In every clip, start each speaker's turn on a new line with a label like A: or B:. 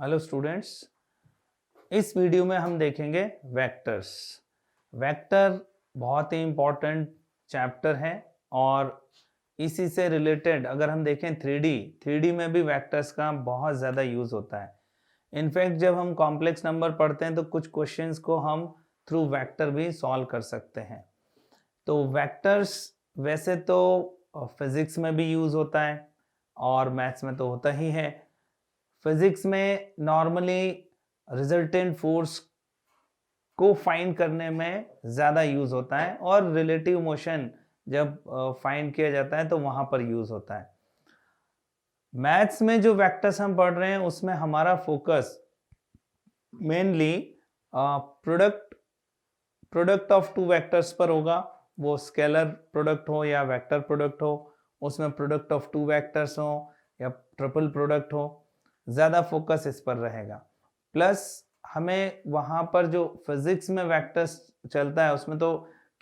A: Hello students, इस video में हम देखेंगे वेक्टर्स। वेक्टर बहुत ही इम्पोर्टेंट चैप्टर है और इसी से रिलेटेड अगर हम देखें 3D में भी वेक्टर्स का बहुत ज़्यादा यूज़ होता है। इनफैक्ट जब हम कॉम्प्लेक्स नंबर पढ़ते हैं तो कुछ क्वेश्चंस को हम थ्रू वेक्टर भी सॉल्व कर सकते हैं। तो वेक्टर्स वैसे तो फिजिक्स में भी यूज़ होता है और मैथ्स में तो होता ही है। फिजिक्स में नॉर्मली रिजल्टेंट फोर्स को फाइंड करने में ज़्यादा यूज़ होता है और रिलेटिव मोशन जब फाइंड किया जाता है तो वहाँ पर यूज़ होता है। मैथ्स में जो वेक्टर्स हम पढ़ रहे हैं उसमें हमारा focus mainly product of two vectors पर होगा, वो स्केलर प्रोडक्ट हो या वेक्टर प्रोडक्ट हो, उसमें प्रोडक्ट ऑफ टू वेक्टर्स हो या ट्रिपल प्रोडक्ट हो, ज़्यादा फोकस इस पर रहेगा। प्लस हमें वहाँ पर जो फिजिक्स में वेक्टर्स चलता है उसमें तो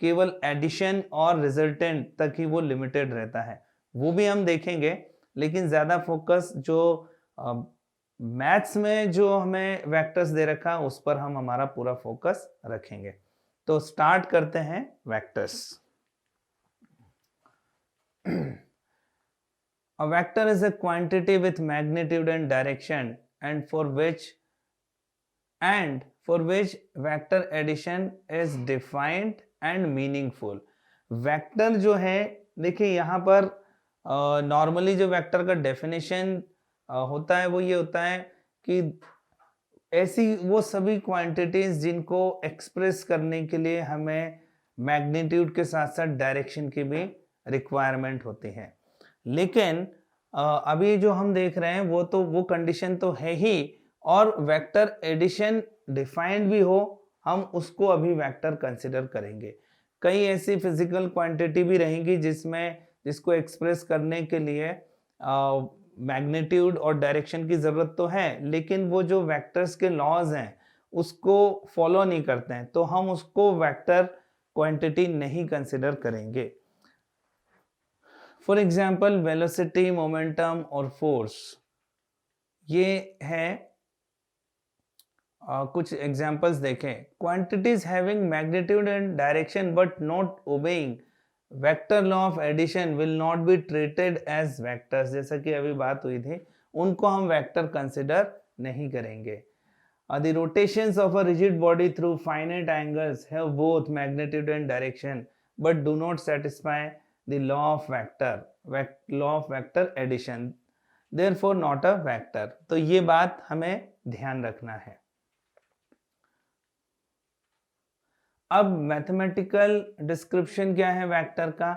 A: केवल एडिशन और रिजल्टेंट तक ही वो लिमिटेड रहता है, वो भी हम देखेंगे, लेकिन ज़्यादा फोकस जो मैथ्स में जो हमें वेक्टर्स दे रखा है उस पर हम हमारा पूरा फोकस रखेंगे। तो स्टार्ट करते हैं vectors. A vector is a quantity with magnitude and direction and for which vector addition is defined and meaningful. Vector जो है, देखिए यहाँ पर नॉर्मली जो वेक्टर का डेफिनेशन होता है वो ये होता है कि ऐसी वो सभी क्वांटिटीज जिनको एक्सप्रेस करने के लिए हमें मैग्नीट्यूड के साथ साथ डायरेक्शन की भी रिक्वायरमेंट होती है। लेकिन अभी जो हम देख रहे हैं वो कंडीशन तो है ही, और वेक्टर एडिशन डिफाइंड भी हो, हम उसको अभी वेक्टर कंसिडर करेंगे। कई ऐसी फिजिकल क्वांटिटी भी रहेंगी जिसको एक्सप्रेस करने के लिए मैग्नीट्यूड और डायरेक्शन की जरूरत तो है, लेकिन वो जो वेक्टर्स के लॉज हैं उसको फॉलो नहीं करते हैं, तो हम उसको वेक्टर क्वांटिटी नहीं कंसिडर करेंगे। फॉर एग्जाम्पल वेलोसिटी, मोमेंटम और फोर्स, ये है कुछ एग्जाम्पल्स देखें। Quantities having magnitude and direction but not obeying vector law of addition will not be treated as vectors, जैसा कि अभी बात हुई थी, उनको हम वेक्टर कंसिडर नहीं करेंगे। The rotations of a rigid body through finite angles have both magnitude and direction but do not satisfy the law of vector addition, therefore not a vector। तो ये बात हमें ध्यान रखना है। अब मैथमेटिकल डिस्क्रिप्शन क्या है वेक्टर का?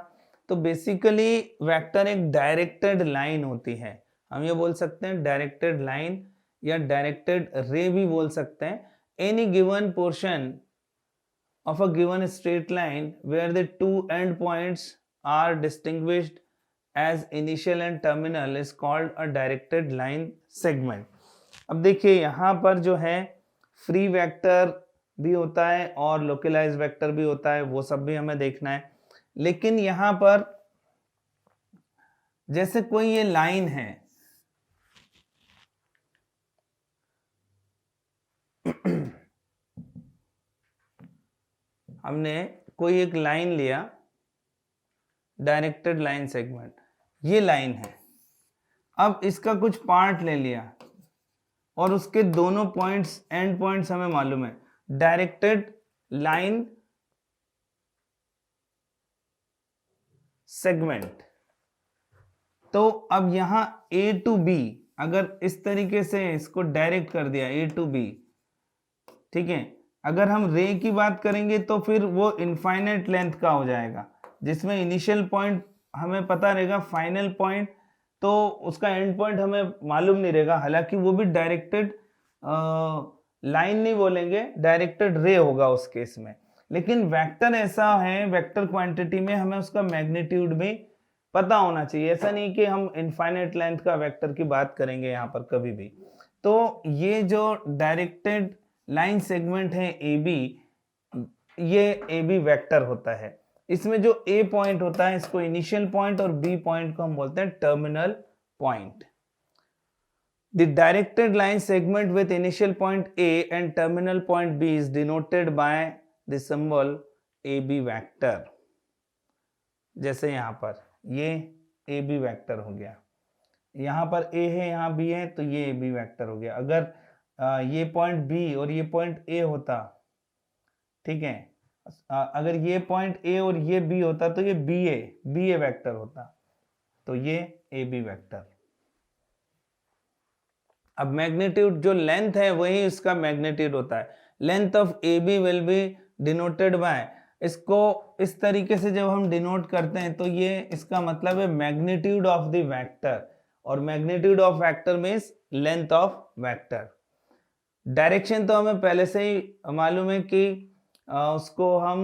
A: तो बेसिकली वेक्टर एक डायरेक्टेड लाइन होती है, हम ये बोल सकते हैं डायरेक्टेड लाइन या डायरेक्टेड रे भी बोल सकते हैं। Any given portion of a given straight line where the two end points are distinguished as initial and terminal is called a directed line segment. अब देखिए यहाँ पर जो है फ्री वेक्टर भी होता है और लोकलाइज वेक्टर भी होता है, वो सब भी हमें देखना है। लेकिन यहाँ पर जैसे कोई ये लाइन है, हमने कोई एक लाइन लिया, डायरेक्टेड लाइन सेगमेंट, ये लाइन है। अब इसका कुछ पार्ट ले लिया और उसके दोनों पॉइंट्स, एंड पॉइंट्स हमें मालूम है, डायरेक्टेड लाइन सेगमेंट। तो अब यहां A to B, अगर इस तरीके से इसको डायरेक्ट कर दिया A to B, ठीक है, अगर हम रे की बात करेंगे तो फिर वो इनफाइनाइट लेंथ का हो जाएगा, जिसमें इनिशियल पॉइंट हमें पता रहेगा, फाइनल पॉइंट तो उसका एंड पॉइंट हमें मालूम नहीं रहेगा। हालांकि वो भी डायरेक्टेड लाइन नहीं बोलेंगे, डायरेक्टेड रे होगा उस केस में। लेकिन वेक्टर ऐसा है, वेक्टर क्वांटिटी में हमें उसका मैग्नीट्यूड भी पता होना चाहिए। ऐसा नहीं कि हम इनफाइनाइट लेंथ का वेक्टर की बात करेंगे यहाँ पर कभी भी। तो ये जो डायरेक्टेड लाइन सेगमेंट है AB, ये AB वेक्टर होता है। इसमें जो A पॉइंट होता है इसको इनिशियल पॉइंट और B पॉइंट को हम बोलते हैं terminal point. The directed line segment with initial point A and terminal point B is denoted by the symbol AB vector. जैसे यहाँ पर ये AB वेक्टर हो गया, यहाँ पर A है यहाँ B है, तो ये AB वेक्टर हो गया। अगर ये पॉइंट B और ये पॉइंट A होता, ठीक है, अगर ये पॉइंट A और ये B होता तो ये BA वेक्टर होता, तो ये AB वेक्टर। अब मैग्नीट्यूड जो लेंथ है वही इसका मैग्नीट्यूड होता है। Length of AB will be denoted by, इसको इस तरीके से जब हम डिनोट करते हैं तो ये इसका मतलब है मैग्नीट्यूड ऑफ द वेक्टर, और magnitude of vector means length of vector. Direction तो हमें पहले से ही मालूम है कि उसको हम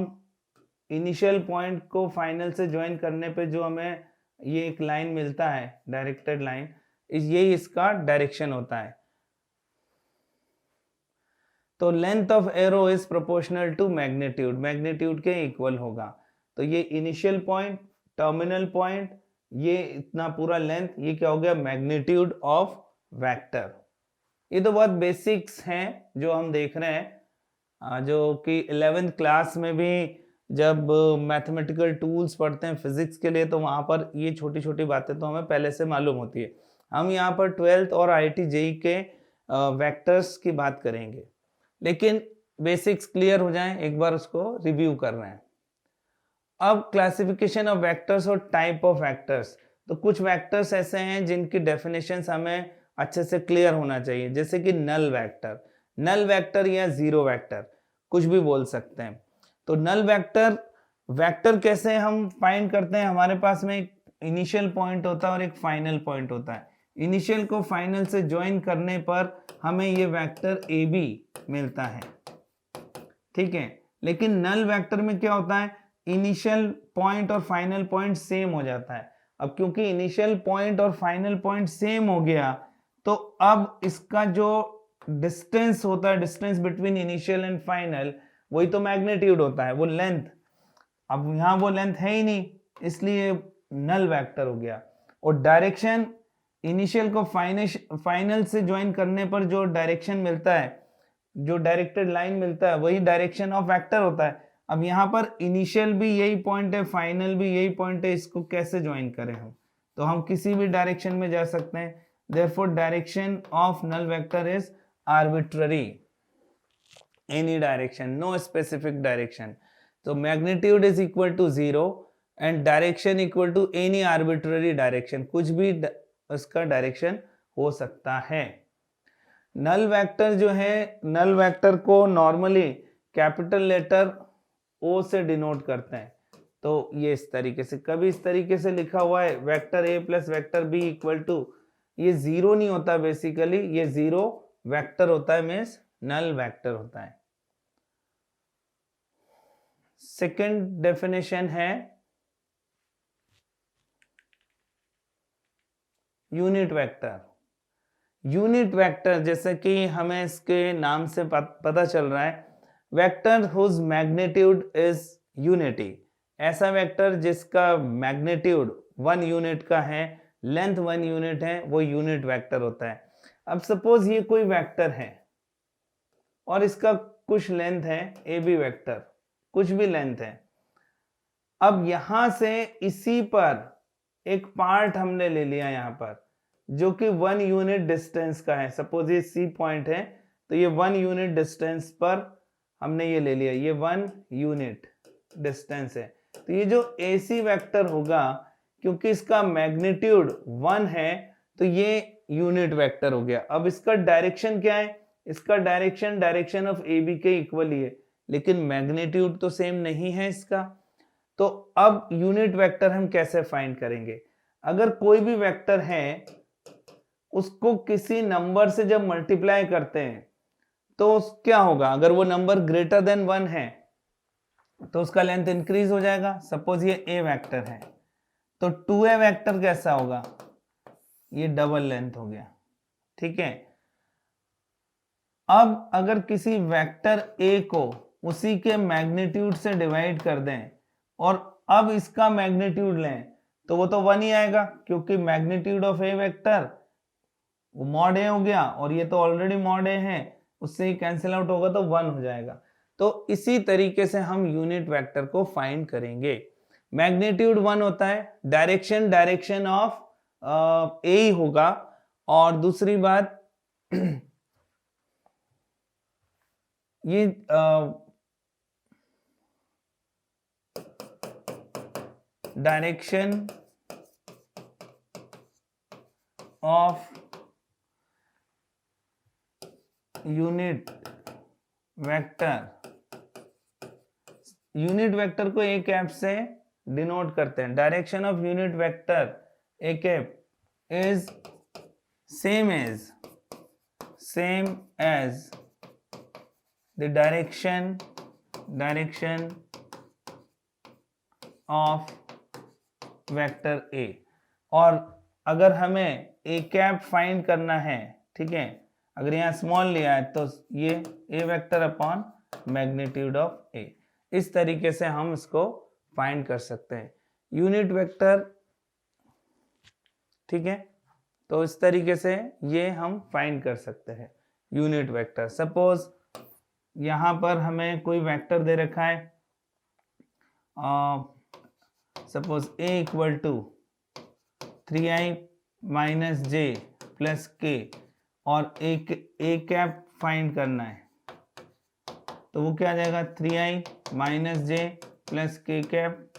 A: इनिशियल पॉइंट को फाइनल से ज्वाइन करने पे जो हमें ये एक लाइन मिलता है डायरेक्टेड लाइन, यही इसका डायरेक्शन होता है। तो length of arrow is proportional to magnitude, magnitude के इक्वल होगा। तो ये इनिशियल पॉइंट, टर्मिनल पॉइंट, ये इतना पूरा लेंथ, ये क्या हो गया, मैग्नीट्यूड ऑफ वेक्टर। ये तो बहुत बेसिक्स हैं जो हम देख रहे हैं, जो कि 11th क्लास में भी जब मैथमेटिकल टूल्स पढ़ते हैं फिजिक्स के लिए तो वहाँ पर ये छोटी छोटी बातें तो हमें पहले से मालूम होती है। हम यहाँ पर 12th और IIT JEE के वेक्टर्स की बात करेंगे, लेकिन बेसिक्स क्लियर हो जाएं, एक बार उसको रिव्यू कर रहे हैं। अब क्लासिफिकेशन ऑफ वेक्टर्स और टाइप ऑफ वेक्टर्स। तो कुछ वेक्टर्स ऐसे हैं जिनकी डेफिनेशंस हमें अच्छे से क्लियर होना चाहिए, जैसे कि नल वेक्टर, नल वेक्टर या जीरो वेक्टर, कुछ भी बोल सकते हैं। तो नल वेक्टर, वेक्टर कैसे हम फाइंड करते हैं, हमारे पास में एक इनिशियल पॉइंट होता है और एक फाइनल पॉइंट होता है। इनिशियल को फाइनल से ज्वाइन करने पर हमें ये वेक्टर AB मिलता है, ठीक है। लेकिन नल वेक्टर में क्या होता है, इनिशियल पॉइंट और फाइनल पॉइंट सेम हो जाता है। अब क्योंकि इनिशियल पॉइंट और फाइनल पॉइंट सेम हो गया, तो अब इसका जो डिस्टेंस होता है, distance between initial and final, वही तो मैग्नीट्यूड होता है, वो लेंथ। अब यहाँ वो लेंथ है ही नहीं, इसलिए नल वेक्टर हो गया। और डायरेक्शन, इनिशियल को फाइनल से ज्वाइन करने पर जो डायरेक्शन मिलता है, जो डायरेक्टेड लाइन मिलता है, वही डायरेक्शन ऑफ वेक्टर होता है। अब यहाँ पर इनिशियल भी यही पॉइंट है, फाइनल भी यही पॉइंट है, इसको कैसे ज्वाइन करें हम, तो हम किसी भी डायरेक्शन में जा सकते हैं। Therefore, direction of null vector is arbitrary, any direction, no specific direction. So magnitude is equal to 0 and direction equal to any arbitrary direction, कुछ भी उसका डायरेक्शन हो सकता है। नल वेक्टर जो है, नल वेक्टर को नॉर्मली कैपिटल लेटर O से डिनोट करते हैं। तो ये इस तरीके से, कभी इस तरीके से लिखा हुआ है vector A plus vector B equal to, ये जीरो नहीं होता, बेसिकली ये जीरो वेक्टर होता है, मीन्स नल वेक्टर होता है। सेकंड डेफिनेशन है यूनिट वेक्टर। यूनिट वेक्टर, जैसे कि हमें इसके नाम से पता चल रहा है, vector whose magnitude is unity, ऐसा वेक्टर जिसका मैग्नीट्यूड 1 यूनिट का है, लेंथ 1 यूनिट है, वो यूनिट वेक्टर होता है। अब सपोज ये कोई वेक्टर है और इसका कुछ लेंथ है AB वेक्टर, कुछ भी लेंथ है। अब यहां से इसी पर एक पार्ट हमने ले लिया यहाँ पर, जो कि 1 यूनिट डिस्टेंस का है। सपोज ये C पॉइंट है, तो ये 1 यूनिट डिस्टेंस पर हमने ये ले लिया, ये 1 यूनिट डिस्टेंस है। तो ये जो AC वेक्टर होगा, क्योंकि इसका मैग्नीट्यूड 1 है, तो ये यूनिट वेक्टर हो गया। अब इसका डायरेक्शन क्या है, इसका डायरेक्शन ऑफ AB के इक्वल ही है, लेकिन मैग्नीट्यूड तो सेम नहीं है इसका। तो अब यूनिट वेक्टर हम कैसे फाइंड करेंगे, अगर कोई भी वेक्टर है उसको किसी नंबर से जब मल्टीप्लाई करते हैं तो क्या होगा, अगर वो नंबर ग्रेटर देन 1 है तो उसका लेंथ इंक्रीज हो जाएगा। सपोज ये A वेक्टर है, तो 2A वेक्टर कैसा होगा, ये डबल लेंथ हो गया, ठीक है। अब अगर किसी वेक्टर A को उसी के मैग्नीट्यूड से डिवाइड कर दें और अब इसका मैग्नीट्यूड लें, तो वो तो 1 ही आएगा, क्योंकि मैग्नीट्यूड ऑफ A वेक्टर वो मॉड ए हो गया और ये तो ऑलरेडी मॉड ए है, उससे ही कैंसिल आउट होगा तो 1 हो जाएगा। तो इसी तरीके से हम यूनिट वेक्टर को फाइंड करेंगे। मैग्नीट्यूड 1 होता है, डायरेक्शन ऑफ ए ही होगा। और दूसरी बात ये डायरेक्शन ऑफ यूनिट वेक्टर को ए कैप से डिनोट करते हैं। Direction of unit vector A cap is same as the direction of vector A. और अगर हमें ए कैप फाइंड करना है, ठीक है, अगर यहाँ स्मॉल लिया है तो ये ए वेक्टर अपॉन मैग्नीट्यूड ऑफ ए, इस तरीके से हम इसको फाइंड कर सकते हैं यूनिट वेक्टर, ठीक है। तो इस तरीके से ये हम फाइंड कर सकते हैं यूनिट वेक्टर। सपोज यहाँ पर हमें कोई वेक्टर दे रखा है, suppose A equal to 3i minus J plus K, और ए कैप फाइंड करना है, तो वो क्या आ जाएगा 3i minus J plus k cap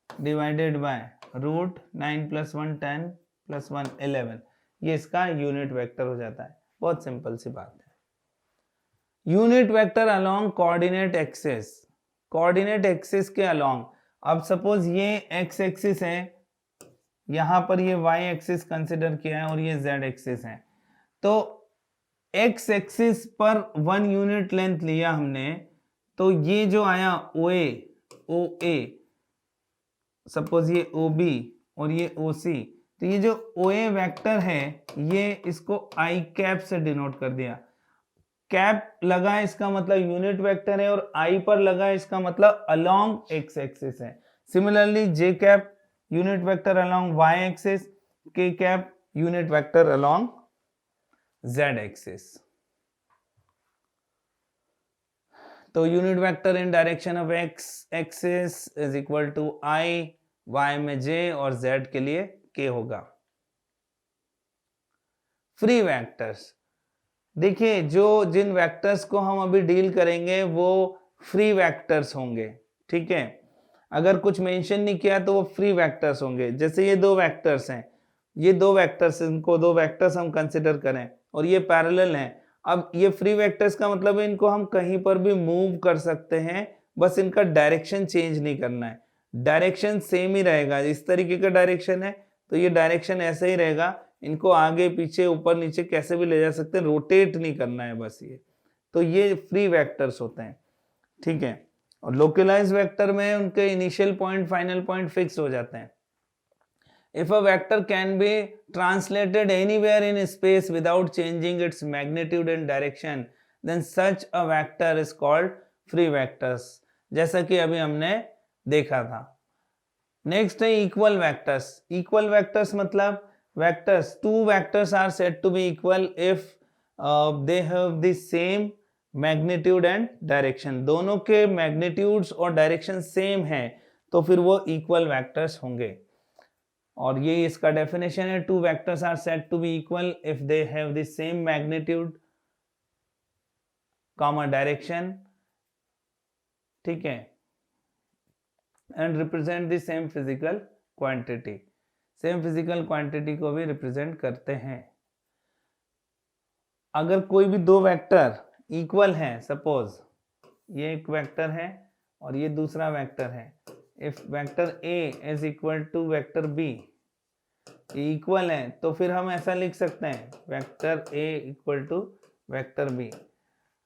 A: divided by root 9 + 1 10 + 1 11। ये इसका यूनिट वेक्टर हो जाता है। बहुत सिंपल सी बात है। Unit vector along coordinate axis, coordinate axis के अलोंग, अब सपोज ये एक्स एक्सिस है, यहां पर ये वाई एक्सिस कंसिडर किया है और ये जेड एक्सिस है। तो एक्स एक्सिस पर 1 यूनिट लेंथ लिया हमने, तो ये जो आया ओ ए, सपोज ये ओ बी और ये ओ सी, तो ये जो ओ ए वैक्टर है ये इसको आई कैप से डिनोट कर दिया। कैप लगा इसका मतलब यूनिट वेक्टर है, और आई पर लगा इसका मतलब अलोंग एक्स एक्सिस है। Similarly j cap unit vector along y axis, k cap unit vector along z axis. तो unit vector in direction of x axis is equal to i, y में j और Z के लिए के होगा। Free vectors, देखिए जो जिन vectors को हम अभी डील करेंगे वो फ्री वेक्टर्स होंगे, ठीक है। अगर कुछ मेंशन नहीं किया तो वो फ्री वेक्टर्स होंगे। जैसे ये 2 वेक्टर्स हैं, ये 2 वेक्टर्स, इनको 2 वेक्टर्स हम कंसिडर करें और ये पैरेलल हैं। अब ये फ्री वेक्टर्स का मतलब है इनको हम कहीं पर भी मूव कर सकते हैं, बस इनका डायरेक्शन चेंज नहीं करना है, डायरेक्शन सेम ही रहेगा। इस तरीके का डायरेक्शन है तो ये डायरेक्शन ऐसे ही रहेगा, इनको आगे पीछे ऊपर नीचे कैसे भी ले जा सकते हैं, रोटेट नहीं करना है बस ये। तो ये फ्री वेक्टर्स होते हैं, ठीक है। और लोकलाइज वेक्टर में उनके initial point final point fix हो जाते हैं। If a vector can be translated anywhere in space without changing its magnitude and direction, then such a vector is called free vectors, जैसा कि अभी हमने देखा था। नेक्स्ट है इक्वल वेक्टर्स। इक्वल वेक्टर्स मतलब vectors, 2 vectors are said to be equal if they have the same magnitude and direction. दोनों के मैग्नीट्यूड्स और डायरेक्शन सेम है तो फिर वो इक्वल वेक्टर्स होंगे। और ये इसका डेफिनेशन है, 2 vectors are said to be equal if they have the same magnitude comma direction, ठीक है, and represent the same physical quantity. Same physical quantity को भी रिप्रेजेंट करते हैं। अगर कोई भी 2 वेक्टर इक्वल हैं, सपोज ये एक वेक्टर है और ये दूसरा वेक्टर है, if vector a is equal to vector b, equal है, तो फिर हम ऐसा लिख सकते हैं vector a equal to vector b.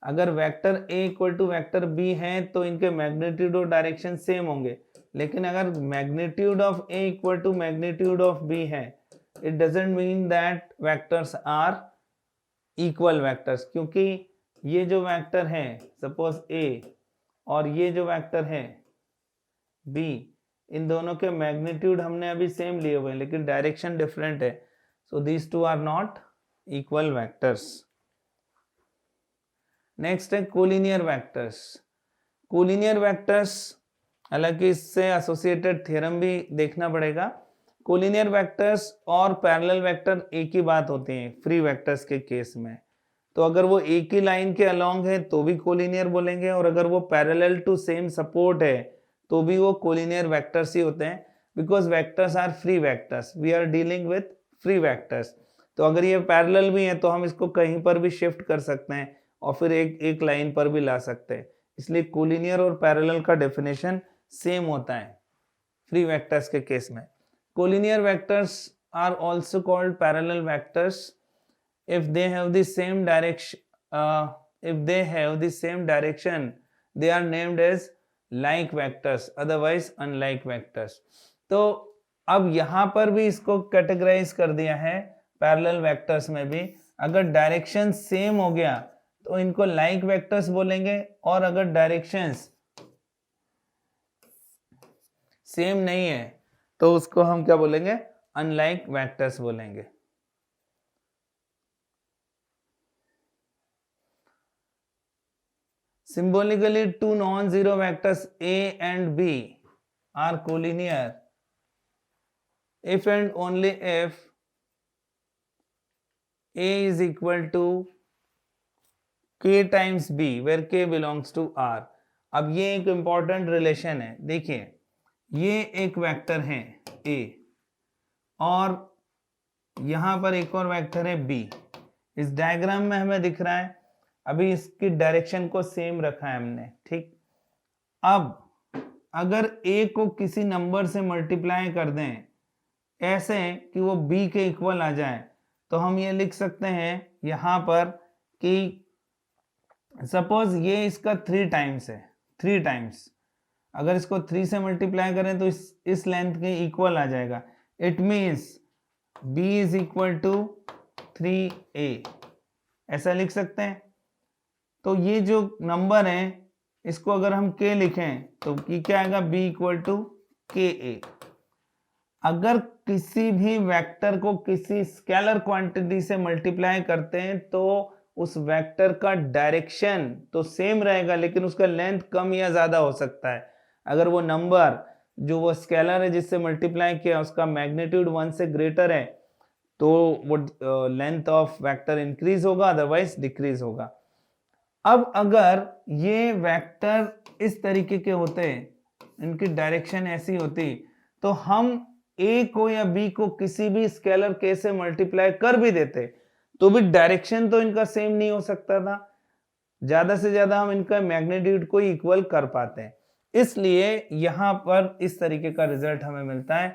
A: अगर vector a equal to vector b है तो इनके मैग्नीट्यूड और डायरेक्शन सेम होंगे, लेकिन अगर magnitude of a equal to magnitude of b है, it doesn't mean that vectors are equal vectors, क्योंकि ये जो वेक्टर है सपोज ए और ये जो वेक्टर है बी, इन दोनों के मैग्नीट्यूड हमने अभी सेम लिए हुए हैं लेकिन डायरेक्शन डिफरेंट है, so these two are not equal vectors. Next है कोलिनियर वेक्टर्स। कोलिनियर वेक्टर्स, हालांकि इससे एसोसिएटेड थ्योरम भी देखना पड़ेगा। कोलिनियर वेक्टर्स और पैरेलल वेक्टर एक ही बात होती है फ्री वेक्टर्स के केस में। तो अगर वो एक ही लाइन के अलोंग है तो भी कोलिनियर बोलेंगे, और अगर वो पैरेलल टू सेम सपोर्ट है तो भी वो कोलिनियर वेक्टर्स ही होते हैं, because vectors are free vectors, we are dealing with free vectors. तो अगर ये पैरेलल भी है तो हम इसको कहीं पर भी शिफ्ट कर सकते हैं और फिर एक लाइन पर भी ला सकते हैं, इसलिए कोलिनियर और पैरेलल का डेफिनेशन सेम होता है फ्री वेक्टर्स के केस में। Collinear vectors are also called parallel vectors if they have the same direction, they are named as like vectors, otherwise unlike vectors। तो अब यहां पर भी इसको कैटेगराइज कर दिया है पैरेलल वेक्टर्स में भी। अगर डायरेक्शन सेम हो गया तो इनको लाइक वेक्टर्स बोलेंगे, और अगर डायरेक्शंस सेम नहीं है तो उसको हम क्या बोलेंगे, अनलाइक वेक्टर्स बोलेंगे। Symbolically, two non-zero vectors A and B are collinear if and only if A is equal to K times B, where K belongs to R। अब ये एक important relation है। देखिए, ये एक वेक्टर है A और यहां पर एक और वेक्टर है B। इस डायग्राम में हमें दिख रहा है, अभी इसकी डायरेक्शन को सेम रखा है हमने, ठीक। अब अगर A को किसी नंबर से मल्टीप्लाई कर दें ऐसे कि वो B के इक्वल आ जाए, तो हम ये लिख सकते हैं यहां पर कि सपोज ये इसका 3 टाइम्स है, 3 टाइम्स। अगर इसको 3 से मल्टीप्लाई करें तो इस लेंथ के इक्वल आ जाएगा। It means B is equal to 3A, ऐसा लिख सकते हैं। तो ये जो नंबर है इसको अगर हम k लिखें तो ये क्या आएगा, b इक्वल टू KA। अगर किसी भी वेक्टर को किसी स्केलर क्वांटिटी से मल्टीप्लाई करते हैं तो उस वेक्टर का डायरेक्शन तो सेम रहेगा, लेकिन उसका लेंथ कम या ज्यादा हो सकता है। अगर वो नंबर जो वो स्केलर है जिससे मल्टीप्लाई किया उसका मैग्नीट्यूड 1 से ग्रेटर है तो वो लेंथ ऑफ वेक्टर इंक्रीज होगा, अदरवाइज डिक्रीज होगा। अब अगर ये वेक्टर इस तरीके के होते, इनकी डायरेक्शन ऐसी होती, तो हम A को या B को किसी भी स्केलर K से मल्टीप्लाई कर भी देते तो भी डायरेक्शन तो इनका सेम नहीं हो सकता था, ज्यादा से ज्यादा हम इनका मैग्नीट्यूड को इक्वल कर पाते हैं। इसलिए यहां पर इस तरीके का रिजल्ट हमें मिलता है,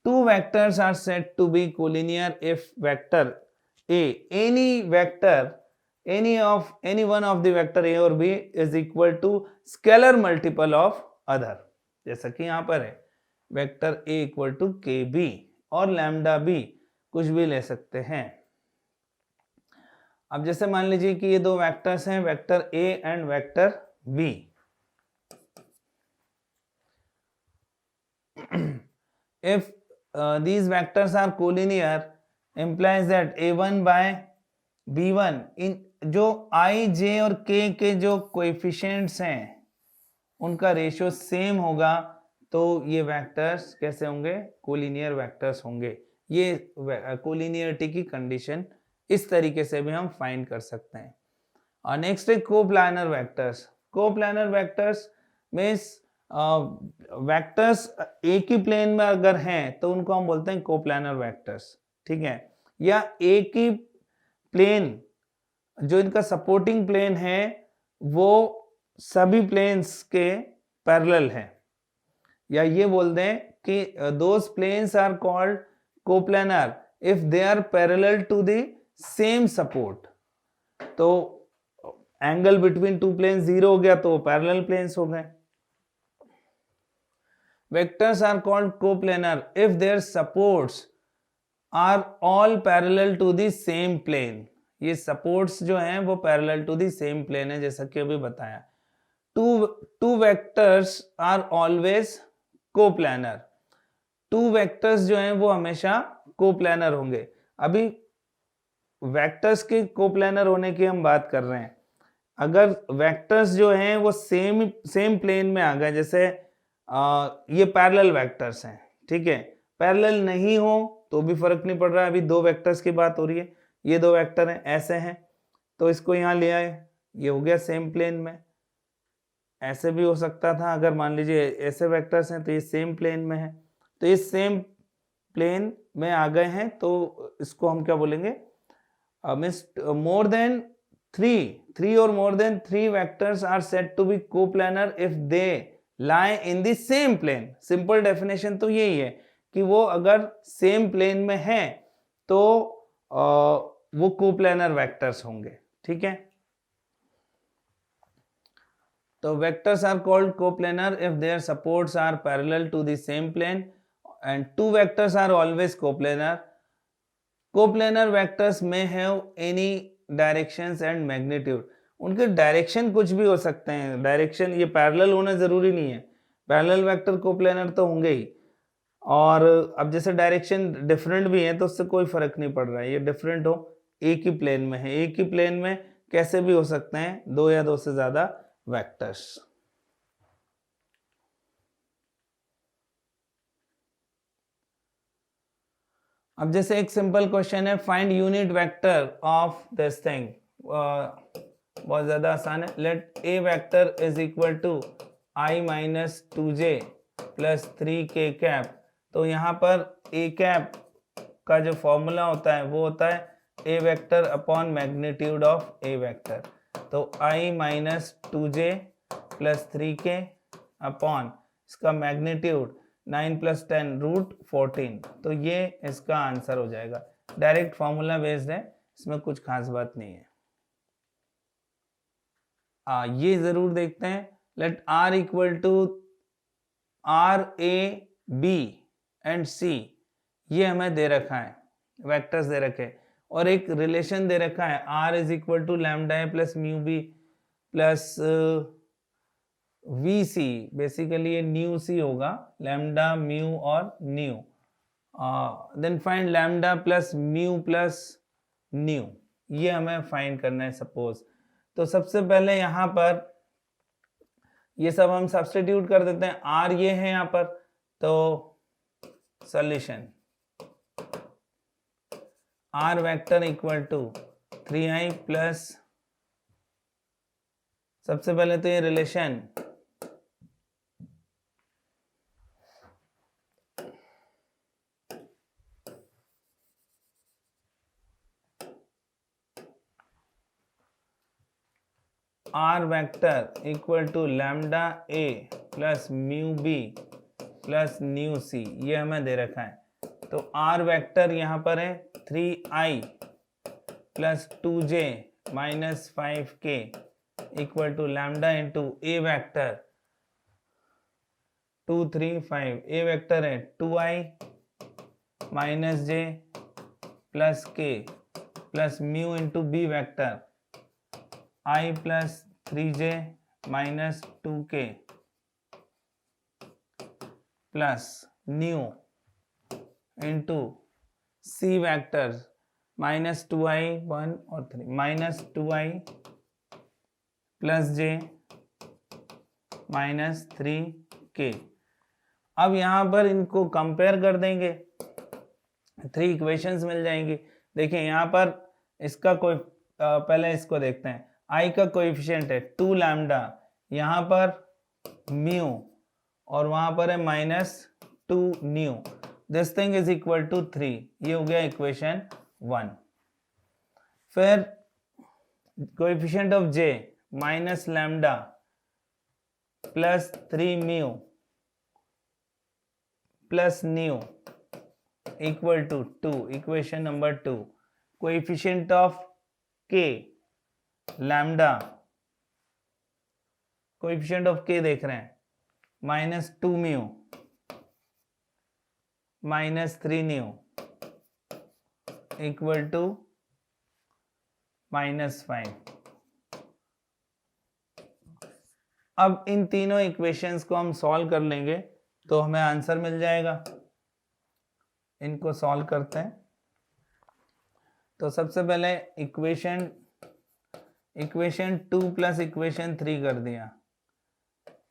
A: two vectors are said to be collinear if vector A, any one of the vector A or B is equal to scalar multiple of other। जैसा कि यहां पर है vector A equal to KB और lambda B कुछ भी ले सकते हैं। अब जैसे मान लीजिए कि ये दो वेक्टर्स हैं, vector A and vector B। If these vectors are collinear implies that A1 by B1 इन जो I, J और K के जो कोएफिशिएंट्स हैं उनका रेशियो सेम होगा तो ये वेक्टर्स कैसे होंगे, कोलिनियर वेक्टर्स होंगे। ये कोलिनियरिटी की कंडीशन इस तरीके से भी हम फाइंड कर सकते हैं। और नेक्स्ट है coplanar vectors. Coplanar vectors means vectors एक ही प्लेन में अगर हैं तो उनको हम बोलते हैं कोप्लानर वेक्टर्स, ठीक है। या एक ही प्लेन जो इनका सपोर्टिंग प्लेन है वो सभी प्लेन्स के पैरेलल है, या ये बोल दें कि those planes are called coplanar if they are parallel to the same support. तो एंगल बिटवीन टू प्लेन 0 हो गया तो पैरेलल प्लेन्स हो गए। Vectors are called coplanar if their supports are all parallel to the same plane. ये supports जो हैं वो parallel to the same plane है, जैसा कि अभी बताया। Two vectors are always coplanar. Two vectors जो हैं वो हमेशा कोप्लानर होंगे। अभी वेक्टर्स के कोप्लेनर होने की हम बात कर रहे हैं। अगर वेक्टर्स जो हैं वो सेम प्लेन में आ गए, जैसे ये पैरेलल वेक्टर्स हैं, ठीक है, पैरेलल नहीं हो तो भी फर्क नहीं पड़ रहा है, अभी दो वेक्टर्स की बात हो रही है, ये दो वेक्टर हैं ऐसे हैं, तो इसको यहाँ ले आए, ये हो गया सेम प्लेन में। ऐसे भी हो सकता था, अगर मान लीजिए ऐसे वेक्टर्स हैं तो ये सेम प्लेन में है, तो ये सेम प्लेन में आ गए हैं, तो इसको हम क्या बोलेंगे, means more than three or more than three vectors are said to be coplanar if they lie in the same plane। Simple definition तो यही है कि वो अगर सेम प्लेन में है तो वो कोप्लेनर वेक्टर्स होंगे, ठीक है। तो vectors are called coplanar if their supports are parallel to the same plane and two vectors are always coplanar. Coplanar vectors में have any directions and magnitude, उनके डायरेक्शन कुछ भी हो सकते हैं, डायरेक्शन ये पैरेलल होना जरूरी नहीं है, पैरेलल वेक्टर कोप्लेनर तो होंगे ही, और अब जैसे डायरेक्शन डिफरेंट भी है तो उससे कोई फर्क नहीं पड़ रहा है, ये डिफरेंट हो एक ही प्लेन में है, एक ही प्लेन में कैसे भी हो सकते हैं दो या दो से ज्यादा वेक्टर्स। अब जैसे एक सिंपल क्वेश्चन है, find unit vector of this thing, बहुत ज्यादा आसान है। Let A vector is equal to I minus 2j plus 3k cap. तो यहाँ पर ए कैप का जो फॉर्मूला होता है वो होता है a vector upon magnitude of a vector. तो i minus 2j plus 3k upon इसका मैग्नीट्यूड 9 + 10 √14। तो ये इसका आंसर हो जाएगा, डायरेक्ट फॉर्मूला बेस्ड है, इसमें कुछ खास बात नहीं है। ये जरूर देखते हैं, let r equal to r a b and c, ये हमें दे रखा है, वेक्टर्स दे रखे, और एक रिलेशन दे रखा है r is equal to lambda a plus mu B plus V C, basically ये न्यू सी होगा, लैम्डा म्यू और nu, then find lambda plus mu plus nu, ये हमें फाइंड करना है सपोज। तो सबसे पहले यहाँ पर ये सब हम सब्स्टिट्यूट कर देते हैं, आर ये है यहाँ पर, तो solution r vector equal to 3i plus, सबसे पहले तो ये relation r vector equal to lambda a plus mu B plus nu c, ये हमें दे रखा है। तो आर वेक्टर यहाँ पर है 3i plus 2j minus 5k equal to lambda into A vector 2 3 5, A vector है 2i minus j plus k plus mu into B vector i plus 3j minus 2k plus nu into C vector minus 2i 1 और 3 minus 2i plus j minus 3k। अब यहाँ पर इनको compare कर देंगे, 3 equations मिल जाएंगी। देखिए यहाँ पर इसका कोई पहले इसको देखते हैं, i का कोएफिशिएंट है 2 लैम्डा, यहाँ पर म्यू और वहां पर है minus 2 nu, this thing is equal to 3, ये हो गया इक्वेशन 1। फिर coefficient of j minus lambda plus 3 mu plus nu equal to 2, equation number 2। Coefficient of k lambda, coefficient of k देख रहे हैं minus 2 mu minus 3 nu equal to minus 5। अब इन तीनों equations को हम सॉल्व कर लेंगे तो हमें आंसर मिल जाएगा। इनको सॉल्व करते हैं, तो सबसे पहले इक्वेशन 2 प्लस इक्वेशन 3 कर दिया,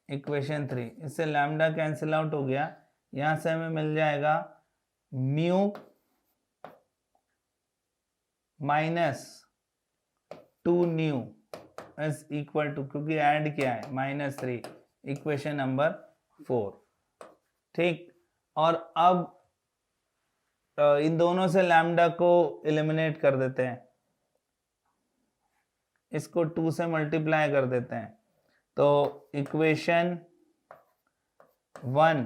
A: इक्वेशन 3, इससे लैम्डा कैंसिल आउट हो गया, यहां से हमें मिल जाएगा mu minus 2 nu is equal to, क्योंकि ऐड किया है, -3, इक्वेशन नंबर 4। ठीक, और अब इन दोनों से लैम्डा को एलिमिनेट कर देते हैं, इसको 2 से मल्टीप्लाई कर देते हैं, तो equation 1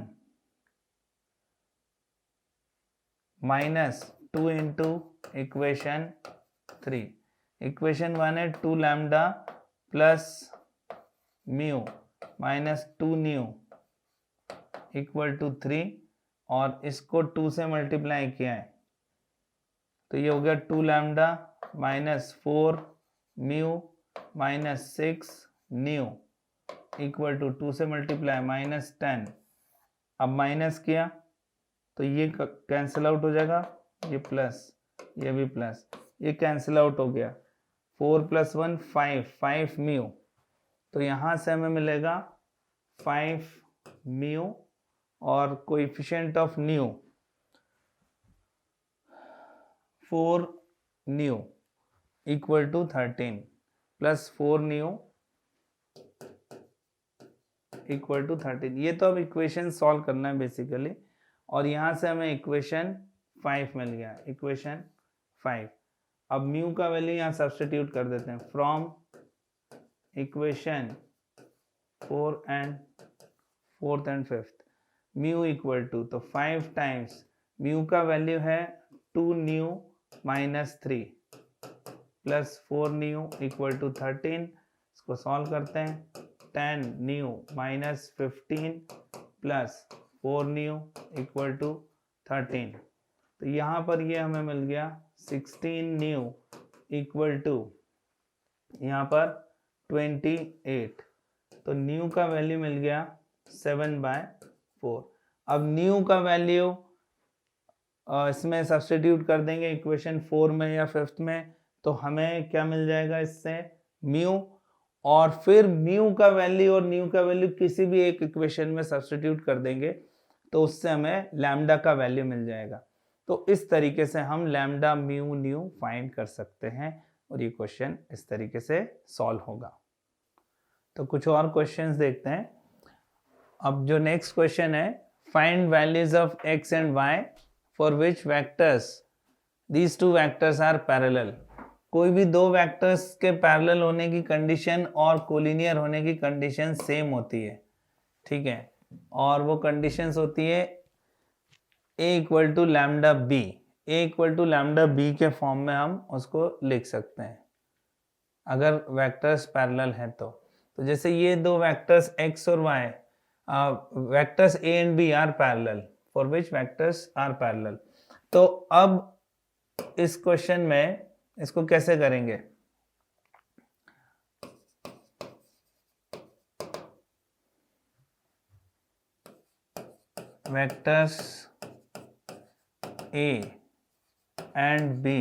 A: minus 2 into equation 3, equation 1 है 2 lambda plus mu minus 2 nu equal to 3, और इसको 2 से मल्टीप्लाई किया है, तो ये हो गया 2 lambda minus 4 mu minus 6 nu equal to 2 से मल्टीप्लाई -10। अब माइनस किया तो ये कैंसिल आउट हो जाएगा, ये प्लस, ये भी प्लस, ये कैंसिल आउट हो गया, 4 + 1 5 म्यू, तो यहाँ से हमें मिलेगा 5 म्यू, और coefficient of nu 4 nu equal to 13 plus 4 nu equal to 13। ये तो अब इक्वेशन सॉल्व करना है बेसिकली, और यहाँ से हमें इक्वेशन 5 मिल गया, इक्वेशन 5। अब म्यू का वैल्यू यहाँ सब्स्टिट्यूट कर देते हैं, from equation 4 and 4th and 5th, mu equal to, तो 5 टाइम्स म्यू का वैल्यू है 2 nu minus 3 plus 4 nu equal to 13, इसको सॉल्व करते हैं, 10 nu minus 15 plus 4 nu equal to 13, तो यहाँ पर ये हमें मिल गया 16 न्यू इक्वल टू यहाँ पर 28, तो न्यू का वैल्यू मिल गया 7/4। अब न्यू का वैल्यू इसमें सब्स्टिट्यूट कर देंगे इक्वेशन 4 में या 5th में, तो हमें क्या मिल जाएगा इससे, म्यू, और फिर म्यू का वैल्यू और न्यू का वैल्यू किसी भी एक इक्वेशन में सब्स्टिट्यूट कर देंगे, तो उससे हमें लैम्डा का वैल्यू मिल जाएगा। तो इस तरीके से हम लैम्डा म्यू न्यू फाइंड कर सकते हैं, और ये क्वेश्चन इस तरीके से सॉल्व होगा। तो कुछ और क्वेश्चंस देखते हैं। अब जो नेक्स्ट क्वेश्चन है, find values of x and y for which vectors these two vectors are parallel. कोई भी दो वेक्टर्स के पैरेलल होने की कंडीशन और कोलिनियर होने की कंडीशन सेम होती है, ठीक है, और वो कंडीशंस होती है a equal to lambda B, a equal to lambda B के फॉर्म में हम उसको लिख सकते हैं अगर वेक्टर्स पैरेलल हैं तो जैसे ये दो वेक्टर्स x और y, vectors a and b are parallel, for which vectors are parallel. तो अब इस क्वेश्चन में इसको कैसे करेंगे, vectors a and b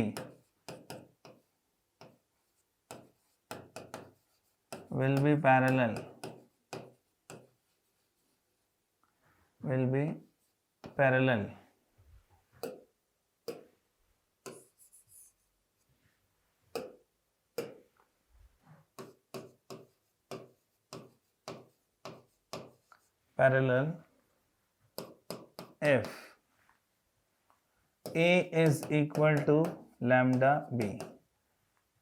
A: will be parallel, if a is equal to lambda b,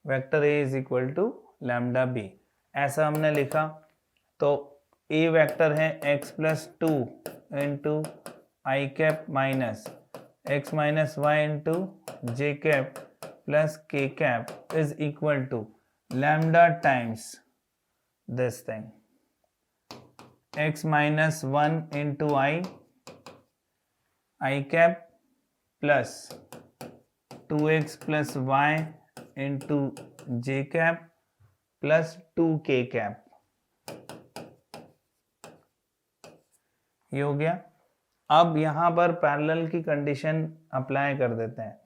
A: vector a is equal to lambda b, ऐसा हमने लिखा। तो a वेक्टर है x plus 2 into i cap minus x minus y into j cap plus k cap is equal to lambda times this thing, x minus 1 into i cap plus 2x plus y into j cap plus 2k cap, ये हो गया। अब यहां पर parallel की condition apply कर देते हैं,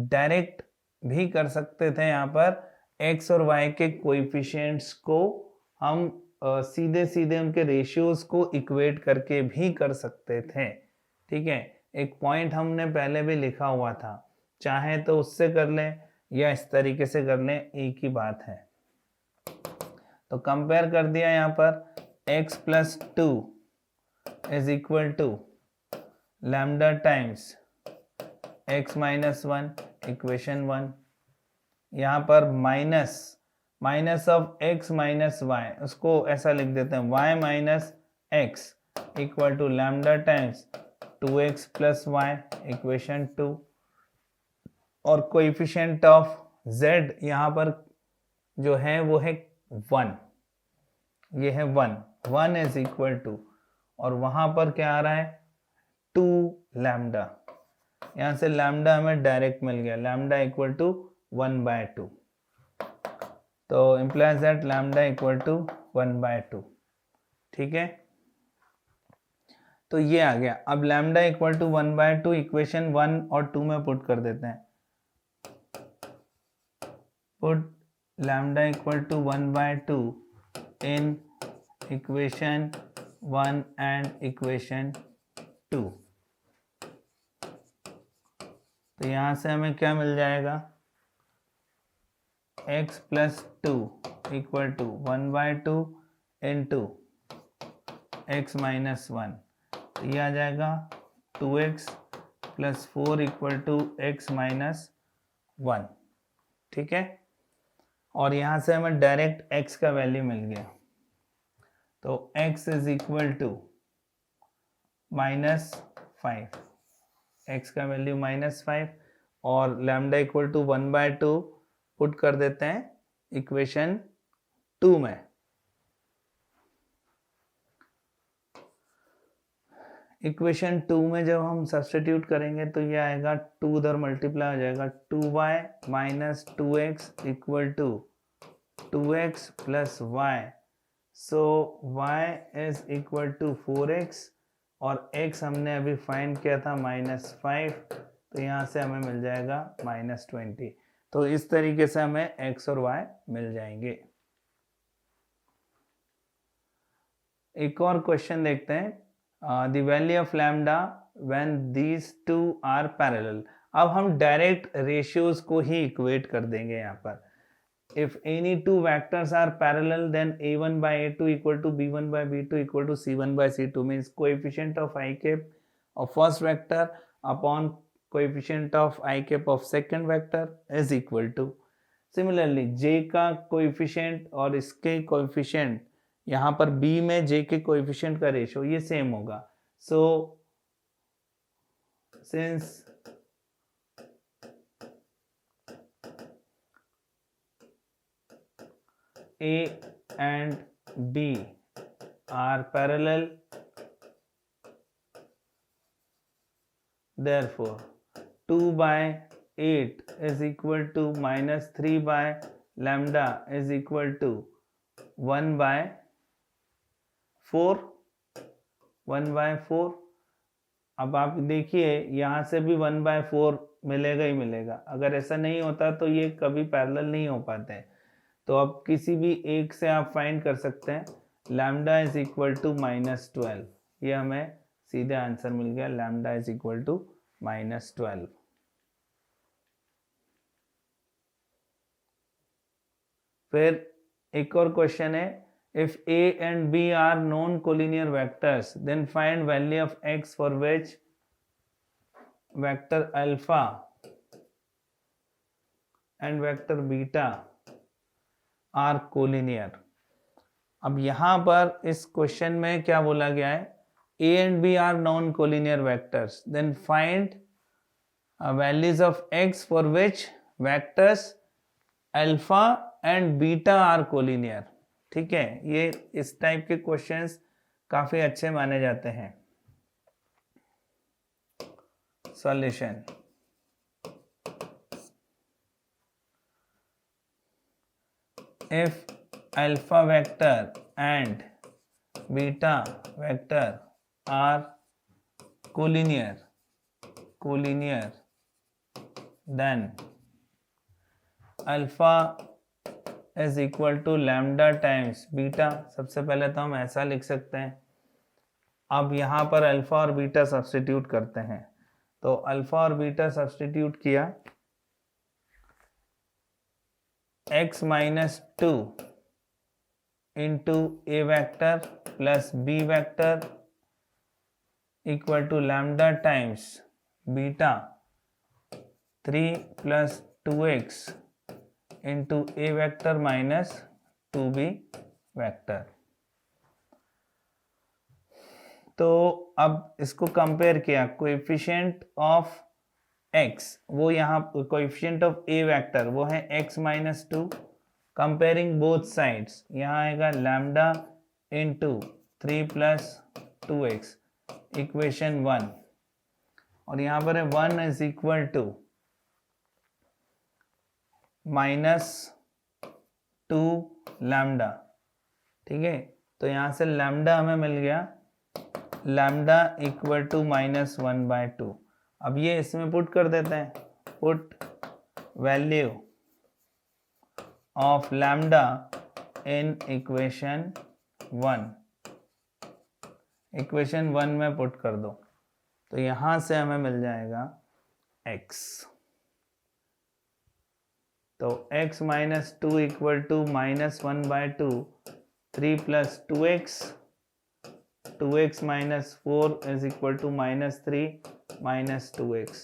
A: डायरेक्ट भी कर सकते थे। यहाँ पर x और y के कोएफिशिएंट्स को हम सीधे सीधे उनके रेशियोज को इक्वेट करके भी कर सकते थे। ठीक है, एक पॉइंट हमने पहले भी लिखा हुआ था, चाहे तो उससे कर लें या इस तरीके से कर लें, एक ही बात है। तो कंपेयर कर दिया यहाँ पर x plus 2 is equal to lambda times x minus 1, equation 1। यहाँ पर minus of x minus y, उसको ऐसा लिख देते हैं y minus x equal to lambda times 2x plus y, equation 2। और कोएफिशिएंट ऑफ z यहाँ पर जो है वो है 1, ये है 1 इज इक्वल टू, और वहां पर क्या आ रहा है 2 लैम्डा। यहाँ से लैम्डा हमें डायरेक्ट मिल गया, लैम्डा इक्वल टू 1/2, तो implies that lambda equal to 1/2। ठीक है, तो ये आ गया। अब लैम्डा इक्वल टू 1/2 इक्वेशन 1 और 2 में पुट कर देते हैं। Put lambda equal to 1/2 in equation 1 and equation 2। तो यहाँ से हमें क्या मिल जाएगा, x plus 2 equal to 1/2 into x minus 1, तो ये आ जाएगा 2x plus 4 equal to x minus 1। ठीक है, और यहाँ से हमें डायरेक्ट x का वैल्यू मिल गया, तो x is equal to -5, x का वैल्यू -5, और लैम्डा इक्वल टू 1/2 पुट कर देते हैं इक्वेशन 2 में। इक्वेशन 2 में जब हम सब्स्टिट्यूट करेंगे तो ये आएगा 2 उधर मल्टीप्लाई हो जाएगा, 2y minus 2x equal to 2x plus y, so y is equal to 4x, और x हमने अभी फाइंड किया था -5, तो यहाँ से हमें मिल जाएगा -20। तो इस तरीके से हमें x और y मिल जाएंगे। एक और क्वेश्चन देखते हैं, the value of lambda when these two are parallel. अब हम डायरेक्ट रेशियोज को ही इक्वेट कर देंगे यहाँ पर। If any two vectors are parallel, then a1 by a2 equal to b1 by b2 equal to c1 by c2, means coefficient of I cap of first vector upon coefficient of I cap of second vector is equal to। Similarly j का coefficient और इसके coefficient, यहाँ पर b में j के coefficient का ratio ये same होगा। So since A and B are parallel, therefore 2/8 is equal to -3 by lambda is equal to 1/4। अब आप देखिए यहाँ से भी 1/4 मिलेगा ही मिलेगा, अगर ऐसा नहीं होता तो ये कभी पैरेलल नहीं हो पाते। तो अब किसी भी एक से आप फाइंड कर सकते हैं, लैम्डा इज इक्वल टू -12, ये हमें सीधे आंसर मिल गया, लैम्डा इज इक्वल टू -12। फिर एक और क्वेश्चन है, if a and b are known collinear vectors, then find value of x for which vector alpha and vector beta are collinear। अब यहाँ पर इस क्वेश्चन में क्या बोला गया है, a and b are known collinear vectors, then find values of x for which vectors alpha and beta are collinear। ठीक है, ये इस टाइप के क्वेश्चंस काफी अच्छे माने जाते हैं। Solution, if alpha vector and beta vector are collinear, then alpha is equal to lambda times beta. सबसे पहले तो हम ऐसा लिख सकते हैं। अब यहाँ पर अल्फा और बीटा सब्स्टिट्यूट करते हैं, तो अल्फा और बीटा सब्स्टिट्यूट किया, x minus 2 into a vector plus b vector equal to lambda times beta 3 plus 2x into a vector minus 2b vector. तो अब इसको कंपेयर किया, कोएफिशिएंट ऑफ x, वो यहाँ कोएफिशिएंट ऑफ ए वेक्टर वो है x minus 2, comparing both sides, यहाँ आएगा lambda into 3 plus 2x equation 1, और यहाँ पर है 1 is equal to minus 2 lambda. ठीक है, तो यहाँ से लैम्डा हमें मिल गया, लैम्डा इक्वल टू माइनस 1/2। अब ये इसमें पुट कर देते हैं, put value of lambda in equation 1, equation 1 में पुट कर दो, तो यहां से हमें मिल जाएगा x। तो x minus 2 equal to minus 1/2, 3 plus 2x, 2x minus 4 is equal to minus 3 minus 2x,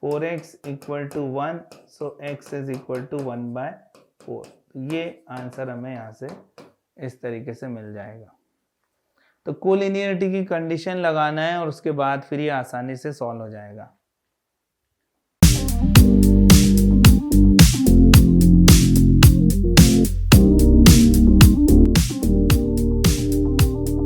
A: 4x equal to 1, so x is equal to 1/4। ये आंसर हमें यहाँ से इस तरीके से मिल जाएगा। तो कोलिनियरिटी की कंडीशन लगाना है और उसके बाद फिर ये आसानी से सॉल्व हो जाएगा।